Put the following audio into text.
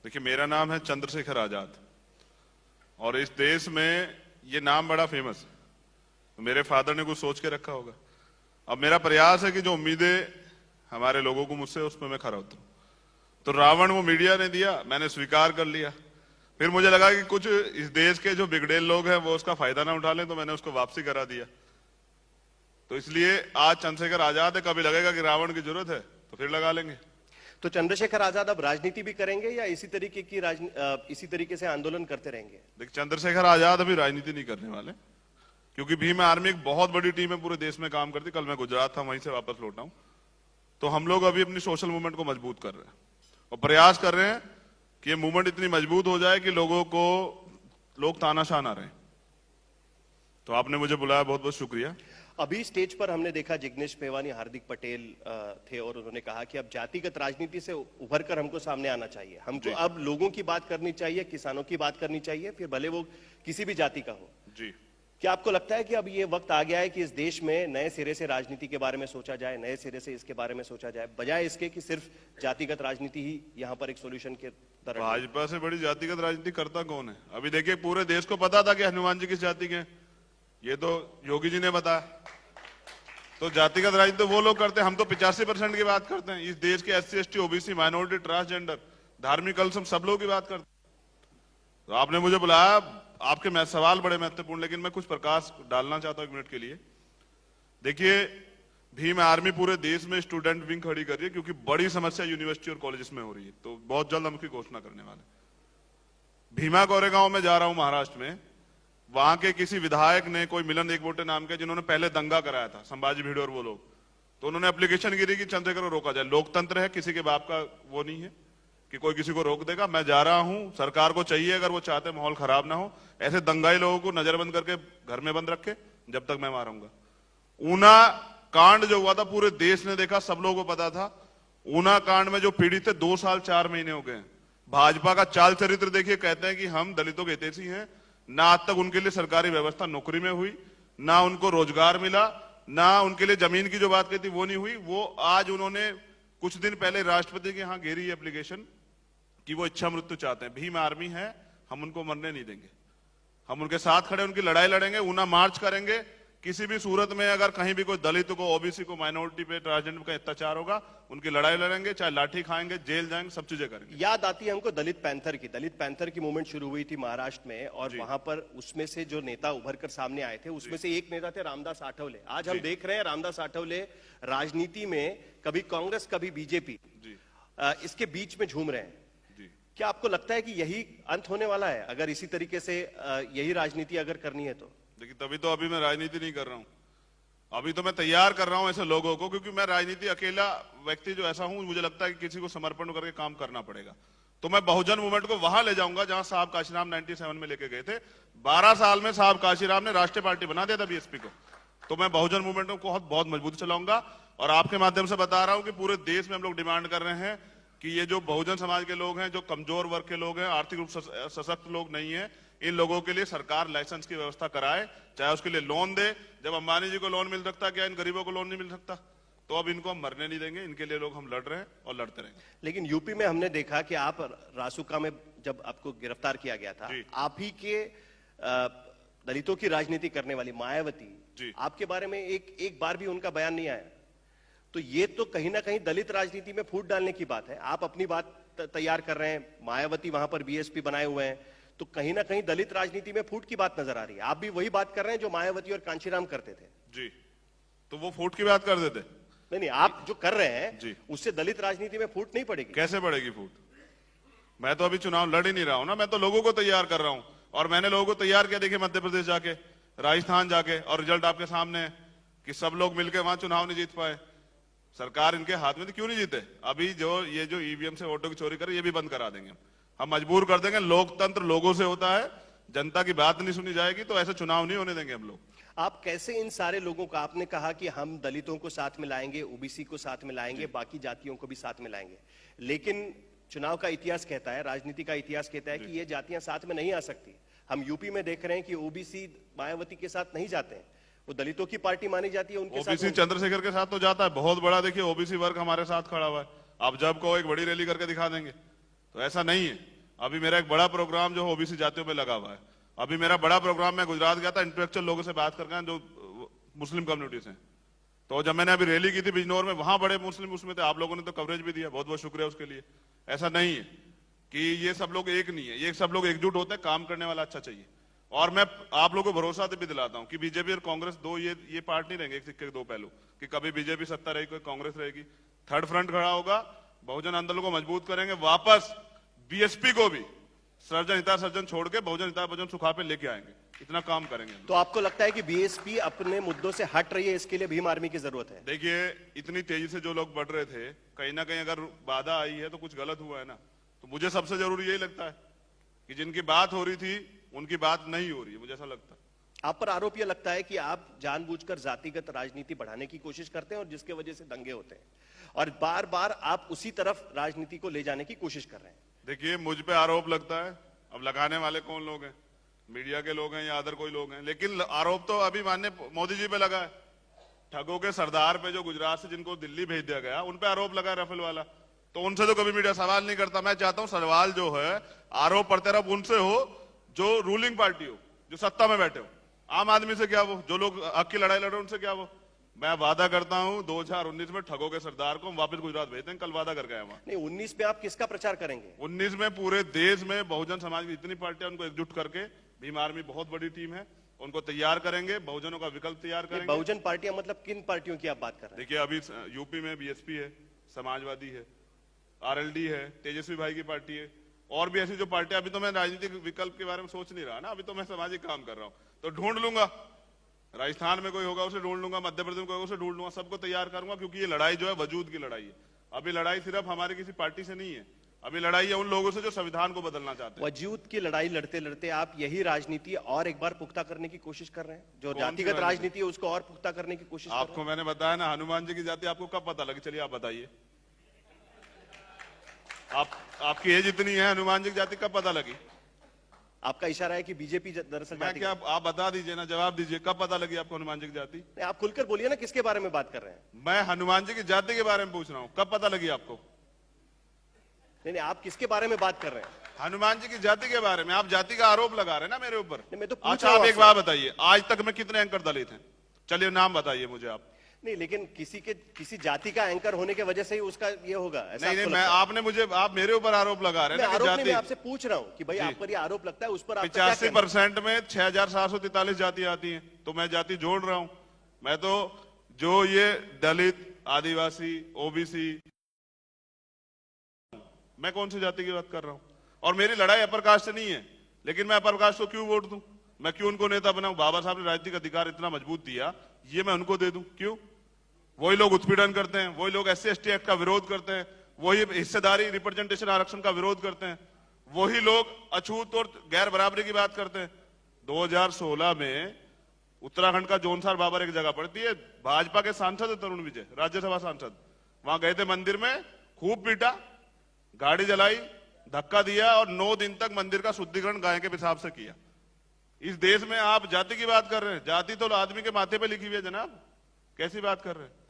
देखिए, मेरा नाम है चंद्रशेखर आजाद और इस देश में ये नाम बड़ा फेमस है। तो मेरे फादर ने कुछ सोच के रखा होगा। अब मेरा प्रयास है कि जो उम्मीदें हमारे लोगों को मुझसे, उसमें मैं खरा उतरूं। तो रावण वो मीडिया ने दिया, मैंने स्वीकार कर लिया। फिर मुझे लगा कि कुछ इस देश के जो बिगड़ेल लोग हैं वो उसका फायदा ना उठा लें, तो मैंने उसको वापसी करा दिया। तो इसलिए आज चंद्रशेखर आजाद है। कभी लगेगा कि रावण की जरूरत है तो फिर लगा लेंगे। तो चंद्रशेखर आजाद अब राजनीति भी करेंगे या इसी तरीके से आंदोलन करते रहेंगे? देखिए, चंद्रशेखर आजाद अभी राजनीति नहीं करने वाले, क्योंकि भीम आर्मी एक बहुत बड़ी टीम है, पूरे देश में काम करती। कल मैं गुजरात था, वहीं से वापस लौटा हूं। तो हम लोग अभी अपनी सोशल मूवमेंट को मजबूत कर रहे हैं और प्रयास कर रहे हैं कि ये मूवमेंट इतनी मजबूत हो जाए कि लोग तानाशाह ना रहे। तो आपने मुझे बुलाया, बहुत बहुत शुक्रिया। अभी स्टेज पर हमने देखा जिग्नेश मेवानी, हार्दिक पटेल थे और उन्होंने कहा कि अब जातिगत राजनीति से उभर कर हमको सामने आना चाहिए। हमको अब लोगों की बात करनी चाहिए, किसानों की बात करनी चाहिए, फिर भले वो किसी भी जाति का हो। जी, क्या आपको लगता है कि अब ये वक्त आ गया है कि इस देश में नए सिरे से राजनीति के बारे में सोचा जाए, नए सिरे से इसके बारे में सोचा जाए, बजाय इसके कि सिर्फ जातिगत राजनीति ही यहाँ पर एक सोल्यूशन के तरह? भाजपा से बड़ी जातिगत राजनीति करता कौन है? अभी देखिए, पूरे देश को पता था कि हनुमान जी किस जाति के हैं। ये तो योगी जी ने बताया। तो जातिगत राजनीति तो वो लोग करते हैं, हम तो 85% की बात करते हैं। इस देश के SC ST OBC minority, transgender, धार्मिक अल्पसंख्यक, सब लोग की बात करते हैं। तो आपने मुझे बुलाया, आपके सवाल बड़े महत्वपूर्ण, लेकिन मैं कुछ प्रकाश डालना चाहता हूं 1 मिनट के लिए। देखिए, भीम आर्मी पूरे देश में स्टूडेंट विंग खड़ी कर रही है, क्योंकि बड़ी समस्या यूनिवर्सिटी और कॉलेजेस में हो रही है। तो बहुत जल्द हम उसकी घोषणा करने वाले। भीमा कोरेगांव में जा रहा हूं, महाराष्ट्र में। वहां के किसी विधायक ने, कोई मिलन एकबोटे नाम के, जिन्होंने पहले दंगा कराया था, संभाजी भिड़े और वो लोग, तो उन्होंने एप्लीकेशन गिरी कि चंद्रशेखर को रोका जाए। लोकतंत्र है, किसी के बाप का वो नहीं है कि कोई किसी को रोक देगा। मैं जा रहा हूं, सरकार को चाहिए, अगर वो चाहते माहौल खराब ना हो, ऐसे दंगाई लोगों को नजरबंद करके घर में बंद रखे जब तक मैं वहां रहूंगा। ऊना कांड जो हुआ था, पूरे देश ने देखा, सब लोगों को पता था। ऊना कांड में जो पीड़ित थे, 2 साल 4 महीने हो गए। भाजपा का चाल चरित्र देखिए, कहते हैं कि हम दलितों के हितैषी हैं। ना आज तक उनके लिए सरकारी व्यवस्था नौकरी में हुई, ना उनको रोजगार मिला, ना उनके लिए जमीन की जो बात कहती वो नहीं हुई। वो आज उन्होंने कुछ दिन पहले राष्ट्रपति के यहां घेरी एप्लीकेशन कि वो इच्छा मृत्यु चाहते हैं। भीम आर्मी है, हम उनको मरने नहीं देंगे। हम उनके साथ खड़े, उनकी लड़ाई लड़ेंगे, ऊना मार्च करेंगे। किसी भी सूरत में अगर कहीं भी कोई दलित को, OBC को, माइनॉरिटी पे, ट्रांसजेंडर का अत्याचार होगा, उनकी लड़ाई लड़ेंगे, चाहे लाठी खाएंगे, जेल जाएंगे, सब चीजें करेंगे। याद आती है हमको दलित पैंथर की मूवमेंट शुरू हुई थी महाराष्ट्र में, और वहां पर उसमें से जो नेता उभर कर सामने आए थे, उसमें से एक नेता थे रामदास आठवले। आज हम देख रहे हैं रामदास आठवले राजनीति में कभी कांग्रेस कभी बीजेपी, इसके बीच में झूम रहे हैं। क्या आपको लगता है कि यही अंत होने वाला है, अगर इसी तरीके से यही राजनीति अगर करनी है तो? देखिए, तभी तो अभी मैं राजनीति नहीं कर रहा हूं। अभी तो मैं तैयार कर रहा हूं ऐसे लोगों को, क्योंकि मैं राजनीति अकेला व्यक्ति जो ऐसा हूं, मुझे लगता है कि किसी को समर्पण करके काम करना पड़ेगा। तो मैं बहुजन मूवमेंट को वहां ले जाऊंगा जहां साहब काशीराम 97 में लेके गए थे। 12 साल में साहब काशीराम ने राष्ट्रीय पार्टी बना दिया था BSP को। तो मैं बहुजन मूवमेंट को बहुत मजबूत चलाऊंगा, और आपके माध्यम से बता रहा हूं कि पूरे देश में हम लोग डिमांड कर रहे हैं कि ये जो बहुजन समाज के लोग हैं, जो कमजोर वर्ग के लोग हैं, आर्थिक रूप से सशक्त लोग नहीं है, इन लोगों के लिए सरकार लाइसेंस की व्यवस्था कराए, चाहे उसके लिए लोन दे। जब अंबानी जी को लोन मिल सकता, क्या इन गरीबों को लोन नहीं मिल सकता? तो अब इनको हम मरने नहीं देंगे, इनके लिए लोग हम लड़ रहे हैं और लड़ते रहेंगे। लेकिन यूपी में हमने देखा कि आप रासुका में जब आपको गिरफ्तार किया गया था, आप ही के दलितों की राजनीति करने वाली मायावती, आपके बारे में एक बार भी उनका बयान नहीं आया। तो ये तो कहीं ना कहीं दलित राजनीति में फूट डालने की बात है। आप अपनी बात तैयार कर रहे हैं, मायावती वहां पर BSP बनाए हुए हैं, तो कहीं ना कहीं दलित राजनीति में फूट की बात नजर आ रही है। आप भी वही बात कर रहे हैं जो मायावती और कांशीराम करते थे। जी, तो वो फूट की बात कर देते? नहीं, आप जो कर रहे हैं उससे दलित राजनीति में फूट नहीं पड़ेगी। कैसे पड़ेगी फूट? मैं तो अभी चुनाव लड़ ही नहीं रहा हूं ना, मैं तो लोगों को तैयार कर रहा हूं। और मैंने लोगों को तैयार किया, देखिए, मध्य प्रदेश जाके, राजस्थान जाके, और रिजल्ट आपके सामने है कि सब लोग मिलकर वहां चुनाव नहीं जीत पाए। सरकार इनके हाथ में, तो क्यों नहीं जीते? अभी ये जो EVM से वोटों की चोरी करे, ये भी बंद करा देंगे। हम मजबूर कर देंगे। लोकतंत्र लोगों से होता है, जनता की बात नहीं सुनी जाएगी तो ऐसे चुनाव नहीं होने देंगे हम लोग। आप कैसे इन सारे लोगों को, आपने कहा कि हम दलितों को साथ में लाएंगे, OBC को साथ में लाएंगे, बाकी जातियों को भी साथ में लाएंगे, लेकिन चुनाव का इतिहास कहता है, राजनीति का इतिहास कहता है कि ये जातियां साथ में नहीं आ सकती। हम यूपी में देख रहे हैं कि OBC मायावती के साथ नहीं जाते हैं, वो दलितों की पार्टी मानी जाती है, उनके OBC चंद्रशेखर के साथ तो जाता है, बहुत बड़ा। देखिए, OBC वर्ग हमारे साथ खड़ा हुआ है। आप जब को एक बड़ी रैली करके दिखा देंगे, तो ऐसा नहीं है। अभी मेरा एक बड़ा प्रोग्राम जो ओबीसी जातियों पे लगा हुआ है। अभी मेरा बड़ा प्रोग्राम, मैं गुजरात गया था, इंटेलेक्चुअल लोगों से बात करके जो मुस्लिम कम्युनिटी से। तो जब मैंने अभी रैली की थी बिजनौर में, वहां बड़े मुस्लिम उसमें थे। आप लोगों ने तो कवरेज भी दिया, बहुत बहुत शुक्रिया उसके लिए। ऐसा नहीं है कि ये सब लोग एक नहीं है, ये सब लोग एकजुट होते हैं, काम करने वाला अच्छा चाहिए। और मैं आप लोगों को भरोसा भी दिलाता हूं कि बीजेपी और कांग्रेस दो ये पार्ट नहीं रहेंगे, एक सिक्के के दो पहलू, कि कभी बीजेपी सत्ता रहेगी, कोई कांग्रेस रहेगी। थर्ड फ्रंट खड़ा होगा, बहुजन आंदोलन को मजबूत करेंगे, वापस बीएसपी को भी सर्जन हिता सर्जन छोड़ के बहुजन हिता बहुजन सुखा पे लेके आएंगे। इतना काम करेंगे। तो आपको लगता है कि बीएसपी अपने मुद्दों से हट रही है, इसके लिए भीम आर्मी की जरूरत है? देखिए, इतनी तेजी से जो लोग बढ़ रहे थे, कहीं ना कहीं अगर बाधा आई है तो कुछ गलत हुआ है ना। तो मुझे सबसे जरूरी यही लगता है कि जिनकी बात हो रही थी उनकी बात नहीं हो रही है, मुझे ऐसा लगता है। आप पर आरोप यह लगता है कि आप जानबूझकर जातिगत राजनीति बढ़ाने की कोशिश करते हैं और जिसके वजह से दंगे होते हैं, और बार बार आप उसी तरफ राजनीति को ले जाने की कोशिश कर रहे हैं। देखिए, मुझ पे आरोप लगता है, अब लगाने वाले कौन लोग हैं, मीडिया के लोग हैं या अदर कोई लोग हैं, लेकिन आरोप तो अभी माननीय मोदी जी पे लगा है। ठगों के सरदार पे, जो गुजरात से जिनको दिल्ली भेज दिया गया, उन पे आरोप लगा है राफेल वाला। तो उनसे तो कभी मीडिया सवाल नहीं करता। मैं चाहता हूं सवाल जो है आरोप प्रत्यारोप उनसे हो जो रूलिंग पार्टी हो, जो सत्ता में बैठे हो। आम आदमी से क्या वो, जो लोग हक की लड़ाई लड़ रहे उनसे क्या वो। मैं वादा करता हूं 2019 में ठगों के सरदार को हम वापस गुजरात भेजते हैं, कल वादा करके आए वहां। नहीं, 19 में आप किसका प्रचार करेंगे? 19 में पूरे देश में बहुजन समाज की जितनी पार्टियां, उनको एकजुट करके, भीम आर्मी बहुत बड़ी टीम है, उनको तैयार करेंगे, बहुजनों का विकल्प तैयार करेंगे। बहुजन पार्टियां मतलब किन पार्टियों की आप बात कर रहे हैं? देखिए, अभी यूपी में बीएसपी है, समाजवादी है, आरएलडी है, तेजस्वी भाई की पार्टी है, और भी ऐसी जो पार्टियां। अभी तो मैं राजनीतिक विकल्प के बारे में सोच नहीं रहा ना, अभी तो मैं सामाजिक काम कर रहा हूं। तो ढूंढ लूंगा, राजस्थान में कोई होगा उसे ढूंढ लूंगा, मध्य प्रदेश में कोई होगा उसे ढूंढ लूंगा, सबको तैयार करूंगा। क्योंकि ये लड़ाई जो है वजूद की लड़ाई है। अभी लड़ाई सिर्फ हमारी किसी पार्टी से नहीं है, अभी लड़ाई है उन लोगों से जो संविधान को बदलना चाहते हैं। वजूद की लड़ाई लड़ते लड़ते आप यही राजनीति और एक बार पुख्ता करने की कोशिश कर रहे हैं, जो जातिगत राजनीति है उसको और पुख्ता करने की कोशिश कर रहे हैं। आपको मैंने बताया ना, हनुमान जी की जाति आपको कब पता लगी? चलिए आप बताइए। आपकी एज इतनी है, हनुमान जी की जाति कब पता लगी? आपका इशारा है कि बीजेपी दरअसल मैं क्या, आप बता दीजिए ना, जवाब दीजिए, कब पता लगी आपको हनुमान जी की जाति? आप खुलकर बोलिए ना, किसके बारे में बात कर रहे हैं? मैं हनुमान जी की जाति के बारे में पूछ रहा हूँ, कब पता लगी आपको? नहीं, आप किसके बारे में बात कर रहे हैं? हनुमान जी की जाति के बारे में। आप जाति का आरोप लगा रहे हैं ना मेरे ऊपर। मैं तो अच्छा, आप एक बात बताइए, आज तक में कितने एंकर दलित हैं? चलिए नाम बताइए मुझे आप। नहीं, लेकिन किसी जाति का एंकर होने की वजह से ही उसका ये होगा, ऐसा नहीं, आप मेरे ऊपर आरोप लगा रहे हैं ना। मैं आपसे पूछ रहा हूँ कि भाई आप पर ये आरोप लगता है, उस पर 85% में 6743 जाति आती हैं, तो मैं जाति जोड़ रहा हूं। मैं तो जो ये दलित, आदिवासी, ओबीसी, मैं कौन सी जाति की बात कर रहा हूं? और मेरी लड़ाई अपर कास्ट से नहीं है, लेकिन मैं अपर कास्ट को क्यों वोट दूं? मैं क्यों उनको नेता बनाऊं? बाबा साहब ने राजनीतिक अधिकार इतना मजबूत दिया, ये मैं उनको दे दूं? क्यों? वही लोग उत्पीड़न करते हैं, वही लोग SC/ST एक्ट का विरोध करते हैं, वही हिस्सेदारी रिप्रेजेंटेशन आरक्षण का विरोध करते हैं, वही लोग अछूत और गैर बराबरी की बात करते हैं। 2016 में उत्तराखंड का जोनसार बाबर एक जगह पड़ती है, भाजपा के सांसद है तरुण विजय, राज्यसभा सांसद, वहां गए थे मंदिर में, खूब पीटा, गाड़ी जलाई, धक्का दिया और 9 दिन तक मंदिर का शुद्धिकरण गाय के पेशाब से किया। इस देश में आप जाति की बात कर रहे हैं? जाति तो आदमी के माथे पे लिखी हुई है जनाब, कैसी बात कर रहे हैं?